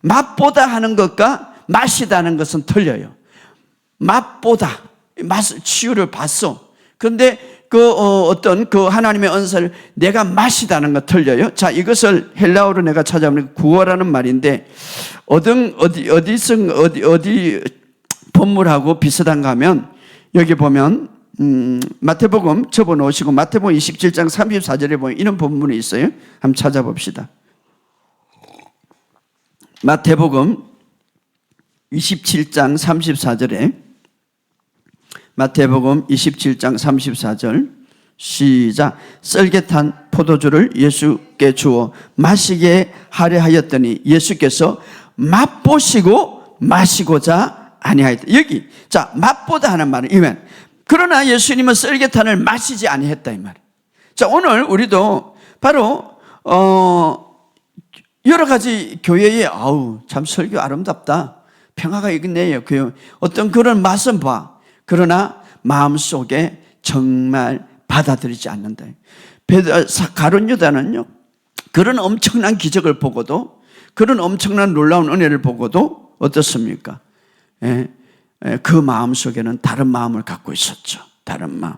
맛보다 하는 것과 마시다는 것은 틀려요. 맛보다, 맛을, 치유를 봤어. 그런데 어떤 하나님의 은사를 내가 마시다는 거 틀려요. 자, 이것을 헬라어로 내가 찾아보면 구어라는 말인데, 어디 본물하고 비슷한가 하면, 여기 보면, 마태복음 접어 놓으시고, 마태복음 27장 34절에 보면 이런 본문이 있어요. 한번 찾아봅시다. 마태복음 27장 34절에, 마태복음 27장 34절 시작. 썰get한 포도주를 예수께 주어 마시게 하려 하였더니 예수께서 맛보시고 마시고자 아니하였다. 여기 자, 맛보다 하는 말은 이면, 그러나 예수님은 썰get한을 마시지 아니했다 이 말. 자, 오늘 우리도 바로 여러 가지 교회에 참 설교 아름답다, 평화가 있네요. 어떤 그런 맛은 봐. 그러나 마음속에 정말 받아들이지 않는다. 가룟 유다는요, 그런 엄청난 기적을 보고도, 그런 엄청난 놀라운 은혜를 보고도 어떻습니까? 그 마음속에는 다른 마음을 갖고 있었죠. 다른 마음.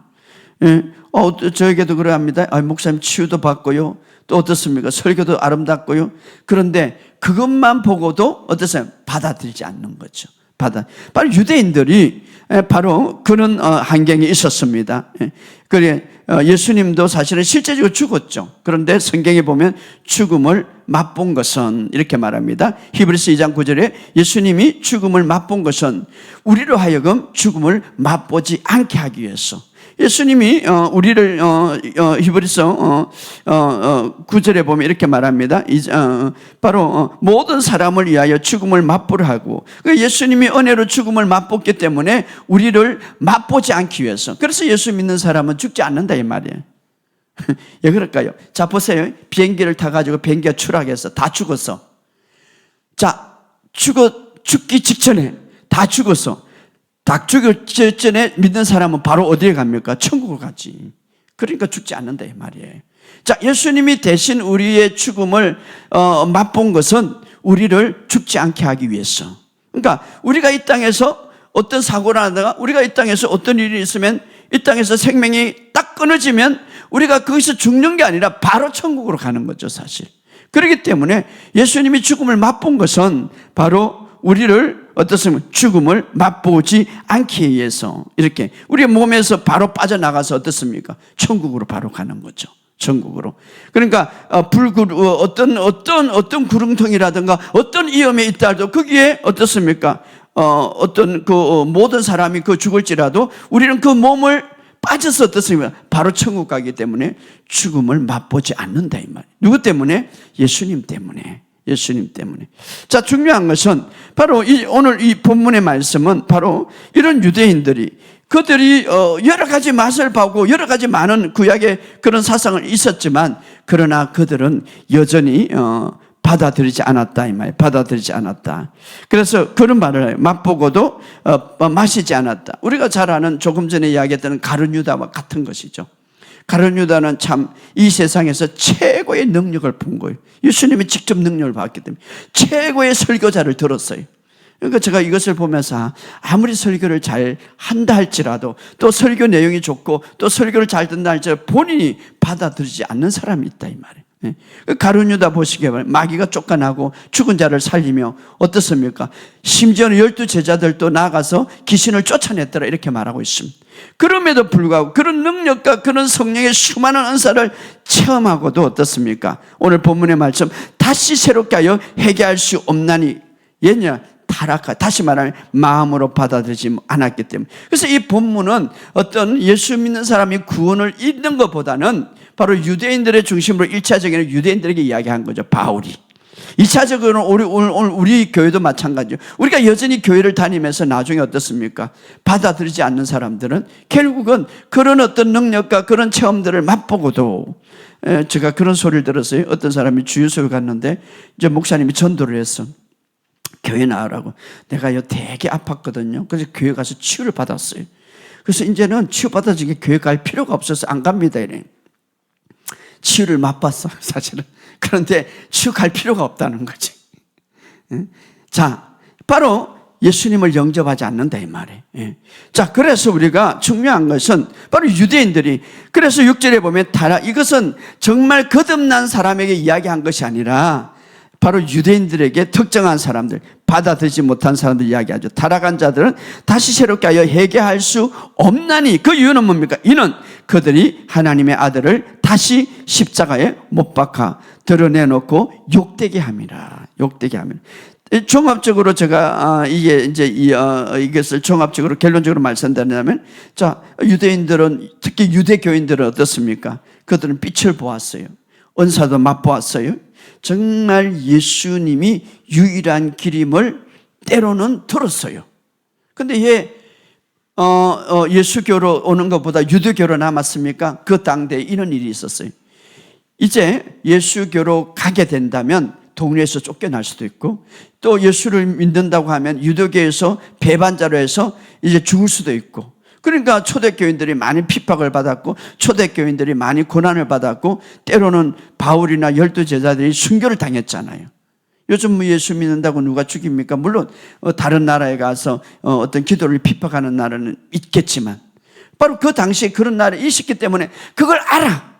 저에게도 그러합니다. 목사님 치유도 받고요, 또 어떻습니까? 설교도 아름답고요. 그런데 그것만 보고도 어떠세요? 받아들이지 않는 거죠. 바로 유대인들이 바로 그런 환경이 있었습니다. 그래, 예수님도 사실은 실제적으로 죽었죠. 그런데 성경에 보면 죽음을 맛본 것은 이렇게 말합니다. 히브리서 2장 9절에 예수님이 죽음을 맛본 것은 우리로 하여금 죽음을 맛보지 않게 하기 위해서. 예수님이 우리를 히브리서 9절에 보면 이렇게 말합니다. 바로 모든 사람을 위하여 죽음을 맛보려 하고, 예수님이 은혜로 죽음을 맛봤기 때문에 우리를 맛보지 않기 위해서. 그래서 예수 믿는 사람은 죽지 않는다 이 말이에요. 왜 그럴까요? 자, 보세요. 비행기를 타가지고 비행기가 추락해서 다 죽었어. 자, 죽기 직전에 다 죽었어. 다 죽을 전에 믿는 사람은 바로 어디에 갑니까? 천국을 가지. 그러니까 죽지 않는다 이 말이에요. 자, 예수님이 대신 우리의 죽음을 맛본 것은 우리를 죽지 않게 하기 위해서. 그러니까 우리가 이 땅에서 어떤 사고를 하다가, 우리가 이 땅에서 어떤 일이 있으면, 이 땅에서 생명이 딱 끊어지면 우리가 거기서 죽는 게 아니라 바로 천국으로 가는 거죠, 사실. 그렇기 때문에 예수님이 죽음을 맛본 것은 바로 우리를 어떻습니까? 죽음을 맛보지 않기 위해서 이렇게 우리 몸에서 바로 빠져나가서 어떻습니까? 천국으로 바로 가는 거죠. 천국으로. 그러니까 어떤 구렁텅이라든가 어떤 위험에 있다 해도 거기에 어떻습니까? 모든 사람이 죽을지라도 우리는 그 몸을 빠져서 어떻습니까? 바로 천국 가기 때문에 죽음을 맛보지 않는다 이 말. 누구 때문에? 예수님 때문에. 예수님 때문에. 자, 중요한 것은 바로 오늘 이 본문의 말씀은 바로 이런 유대인들이 그들이 여러 가지 맛을 보고 여러 가지 많은 구약의 그런 사상은 있었지만 그러나 그들은 여전히 받아들이지 않았다 이 말. 받아들이지 않았다. 그래서 그런 말을 해요. 맛보고도 마시지 않았다. 우리가 잘 아는 조금 전에 이야기했던 가룟 유다와 같은 것이죠. 가룟 유다는 참 이 세상에서 최고의 능력을 본 거예요. 예수님이 직접 능력을 받기 때문에 최고의 설교자를 들었어요. 그러니까 제가 이것을 보면서 아무리 설교를 잘 한다 할지라도 또 설교 내용이 좋고 또 설교를 잘 듣는다 할지라도 본인이 받아들이지 않는 사람이 있다 이 말이에요. 가룟 유다 보시기에 마귀가 쫓겨나고 죽은 자를 살리며 어떻습니까? 심지어는 12 제자들도 나가서 귀신을 쫓아냈더라 이렇게 말하고 있습니다. 그럼에도 불구하고 그런 능력과 그런 성령의 수많은 은사를 체험하고도 어떻습니까? 오늘 본문의 말씀 다시 새롭게 하여 회개할 수 없나니 얘냐 다시 말하면 마음으로 받아들이지 않았기 때문에. 그래서 이 본문은 어떤 예수 믿는 사람이 구원을 잃는 것보다는 바로 유대인들의 중심으로 1차적인 유대인들에게 이야기한 거죠. 바울이. 2차적으로는 오늘 우리 교회도 마찬가지죠. 우리가 여전히 교회를 다니면서 나중에 어떻습니까? 받아들이지 않는 사람들은 결국은 그런 어떤 능력과 그런 체험들을 맛보고도 제가 그런 소리를 들었어요. 어떤 사람이 주유소에 갔는데 이제 목사님이 전도를 했어. 교회 나오라고. 내가요 되게 아팠거든요. 그래서 교회 가서 치유를 받았어요. 그래서 이제는 치유받아서 교회 갈 필요가 없어서 안 갑니다. 이래. 치유를 맛봤어 사실은. 그런데 치유 갈 필요가 없다는 거지. 자, 바로 예수님을 영접하지 않는다 이 말이에요. 자, 그래서 우리가 중요한 것은 바로 유대인들이 그래서 6절에 보면 이것은 정말 거듭난 사람에게 이야기한 것이 아니라 바로 유대인들에게 특정한 사람들, 받아들이지 못한 사람들 이야기하죠. 타락한 자들은 다시 새롭게 하여 회개할 수 없나니 그 이유는 뭡니까? 이는 그들이 하나님의 아들을 다시 십자가에 못 박아 드러내놓고 욕되게 함이라. 욕되게 함이라. 종합적으로 제가 이것을 종합적으로 결론적으로 말씀드리자면, 자, 유대인들은 특히 유대교인들은 어떻습니까? 그들은 빛을 보았어요. 은사도 맛보았어요. 정말 예수님이 유일한 길임을 때로는 들었어요. 근데 예수교로 오는 것보다 유대교로 남았습니까? 그 당대에 이런 일이 있었어요. 이제 예수교로 가게 된다면 동네에서 쫓겨날 수도 있고 또 예수를 믿는다고 하면 유대교에서 배반자로 해서 이제 죽을 수도 있고 그러니까 초대교인들이 많이 핍박을 받았고 초대교인들이 많이 고난을 받았고 때로는 바울이나 12 제자들이 순교를 당했잖아요. 요즘 예수 믿는다고 누가 죽입니까? 물론 다른 나라에 가서 어떤 기도를 핍박하는 나라는 있겠지만 바로 그 당시에 그런 나라에 있었기 때문에 그걸 알아.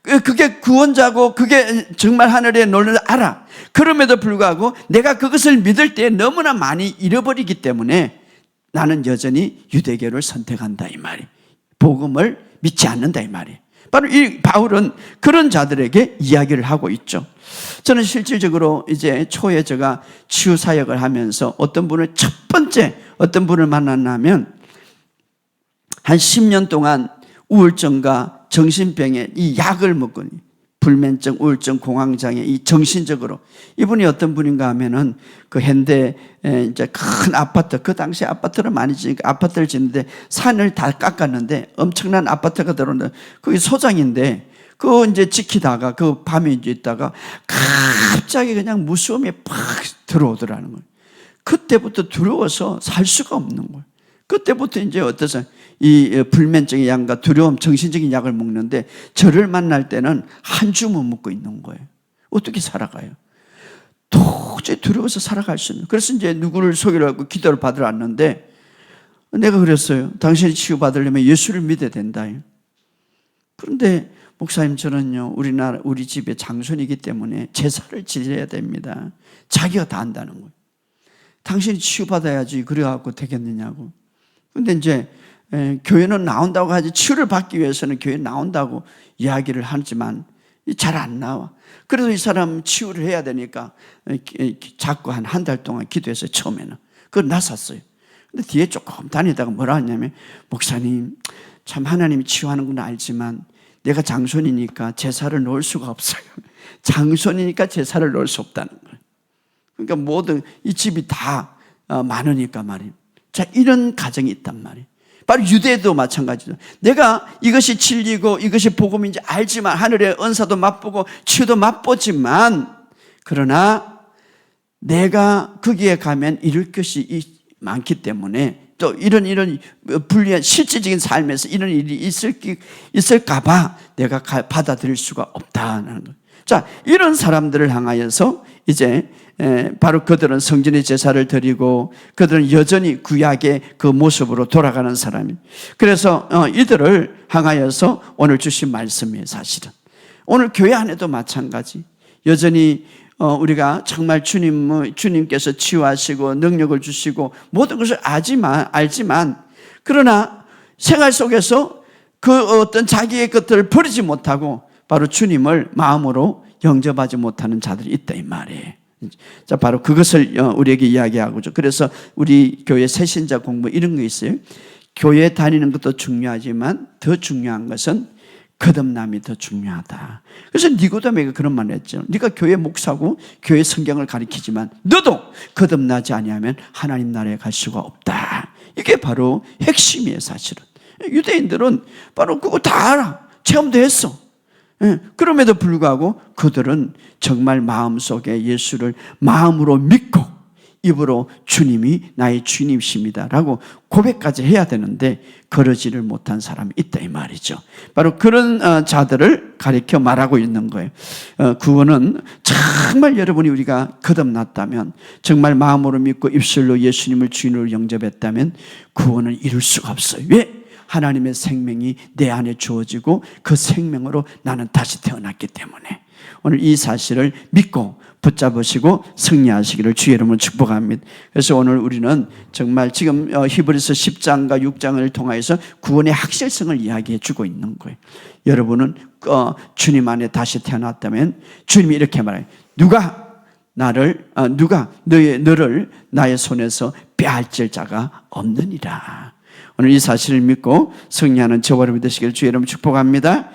그게 구원자고 그게 정말 하늘의 놀라를 알아. 그럼에도 불구하고 내가 그것을 믿을 때 너무나 많이 잃어버리기 때문에 나는 여전히 유대교를 선택한다 이 말이. 복음을 믿지 않는다 이 말이. 바로 이 바울은 그런 자들에게 이야기를 하고 있죠. 저는 실질적으로 이제 초에 제가 치유 사역을 하면서 어떤 분을 첫 번째 어떤 분을 만났냐면 한 10년 동안 우울증과 정신병에 이 약을 먹고 불면증, 우울증, 공황장애 이 정신적으로 이분이 어떤 분인가 하면은 그 현대 이제 큰 아파트 그 당시에 아파트를 많이 지니까 아파트를 짓는데 산을 다 깎았는데 엄청난 아파트가 들어오는데 그게 소장인데 그 이제 지키다가 그 밤에 이제 있다가 갑자기 그냥 무서움이 팍 들어오더라는 거예요. 그때부터 두려워서 살 수가 없는 거예요. 그때부터 이제 어떠세요? 이 불면증의 약과 두려움, 정신적인 약을 먹는데 저를 만날 때는 한 줌을 먹고 있는 거예요. 어떻게 살아가요? 도저히 두려워서 살아갈 수 없는. 그래서 이제 누구를 소개를 하고 기도를 받으러 왔는데 내가 그랬어요. 당신이 치유받으려면 예수를 믿어야 된다. 그런데 목사님 저는요 우리 집에 장손이기 때문에 제사를 지내야 됩니다. 자기가 다 한다는 거예요. 당신이 치유받아야지 그래갖고 되겠느냐고. 근데 이제 교회는 나온다고 하지 치유를 받기 위해서는 교회 나온다고 이야기를 하지만 잘 안 나와. 그래서 이 사람 치유를 해야 되니까 자꾸 한 달 동안 기도했어요. 처음에는. 그걸 나섰어요. 근데 뒤에 조금 다니다가 뭐라 하냐면 목사님 참 하나님이 치유하는 건 알지만 내가 장손이니까 제사를 놓을 수가 없어요. 장손이니까 제사를 놓을 수 없다는 거예요. 그러니까 모든 이 집이 다 많으니까 말이에요. 자, 이런 가정이 있단 말이에요. 바로 유대도 마찬가지죠. 내가 이것이 진리고 이것이 복음인지 알지만, 하늘의 은사도 맛보고 치유도 맛보지만, 그러나 내가 거기에 가면 잃을 것이 많기 때문에, 또 이런 불리한 실질적인 삶에서 이런 일이 있을까봐 내가 받아들일 수가 없다는 거예요. 자, 이런 사람들을 향하여서 이제 바로 그들은 성전의 제사를 드리고 그들은 여전히 구약의 그 모습으로 돌아가는 사람이에요. 그래서 이들을 향하여서 오늘 주신 말씀이에요. 사실은 오늘 교회 안에도 마찬가지. 여전히 우리가 정말 주님께서 치유하시고 능력을 주시고 모든 것을 알지만 그러나 생활 속에서 그 어떤 자기의 것들을 버리지 못하고 바로 주님을 마음으로 영접하지 못하는 자들이 있다 이 말이에요. 자, 바로 그것을 우리에게 이야기하고 있죠. 그래서 우리 교회 새신자 공부 이런 거 있어요. 교회 다니는 것도 중요하지만 더 중요한 것은 거듭남이 더 중요하다. 그래서 니고데모가 그런 말을 했죠. 네가 교회 목사고 교회 성경을 가르치지만 너도 거듭나지 아니하면 하나님 나라에 갈 수가 없다. 이게 바로 핵심이에요. 사실은 유대인들은 바로 그거 다 알아. 체험도 했어. 그럼에도 불구하고 그들은 정말 마음속에 예수를 마음으로 믿고 입으로 주님이 나의 주님이십니다 라고 고백까지 해야 되는데 그러지를 못한 사람이 있다 이 말이죠. 바로 그런 자들을 가리켜 말하고 있는 거예요. 구원은 정말 여러분이 우리가 거듭났다면, 정말 마음으로 믿고 입술로 예수님을 주인으로 영접했다면 구원을 이룰 수가 없어요. 왜? 하나님의 생명이 내 안에 주어지고 그 생명으로 나는 다시 태어났기 때문에. 오늘 이 사실을 믿고 붙잡으시고 승리하시기를 주의 이름으로 축복합니다. 그래서 오늘 우리는 정말 지금 히브리서 10장과 6장을 통해서 구원의 확실성을 이야기해 주고 있는 거예요. 여러분은 주님 안에 다시 태어났다면 주님이 이렇게 말해요. 누가 너를 나의 손에서 빼앗을 자가 없느니라. 오늘 이 사실을 믿고 승리하는 저와 여러분 되시기를 주의 이름으로 축복합니다.